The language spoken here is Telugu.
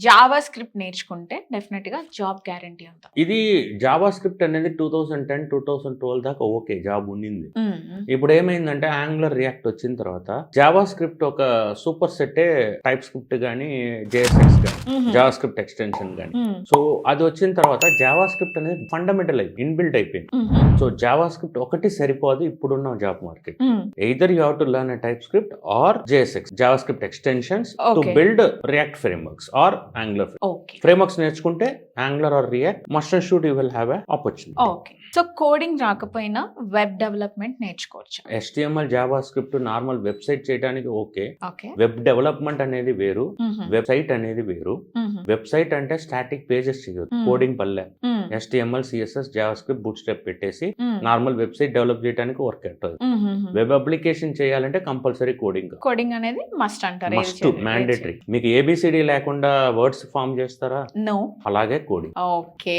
జావా స్క్రిప్ట్ నేర్చుకుంటే డెఫినెట్ గా జాబ్ గ్యారంటీ అంతా. ఇది జావా స్క్రిప్ట్ అనేది 2010, 2012 దాకా ఓకే జాబ్ ఉండింది. ఇప్పుడు ఏమైందంటే యాంగులర్ రియాక్ట్ వచ్చిన తర్వాత జావా స్క్రిప్ట్ ఒక సూపర్ సెట్టే టైప్ స్క్రిప్ట్ కానీ జేఎస్ఎక్స్ కానీ జావా స్క్రిప్ట్ ఎక్స్టెన్షన్ కానీ. సో అది వచ్చిన తర్వాత జావా స్క్రిప్ట్ అనేది ఫండమెంటల్ అయిపోయింది, ఇన్బిల్ట్ అయిపోయింది. సో జావా స్క్రిప్ట్ ఒకటి సరిపోదు ఇప్పుడున్న job market. Either you have to learn a TypeScript or JSX JavaScript extensions to build React frameworks or Angular frameworks నేర్చుకుంటే Angular or React must and should you will have a opportunity. Okay. So coding రాకపోయినా వెబ్ డెవలప్మెంట్ నేర్చుకోవచ్చు. HTML Java script normal website చేయడానికి ఓకే. ఓకే. వెబ్ డెవలప్మెంట్ అనేది వేరు, వెబ్సైట్ అనేది వేరు. వెబ్సైట్ అంటే స్టాటిక్ పేజెస్ చేయొచ్చు, కోడింగ్ పల్లె. HTML, CSS, Java script, boot strap పెట్టేసి నార్మల్ వెబ్సైట్ డెవలప్ చేయడానికి వర్క్ అవుతుంది. వెబ్ అప్లికేషన్ చేయాలంటే కంపల్సరీ కోడింగ్. కోడింగ్ అనేది మస్ట్ అంటారు. Must, mandatory. మీకు ABCD లేకుండా వర్డ్స్ ఫామ్ చేస్తారా? నో. అలాగే కోడింగ్. ఓకే.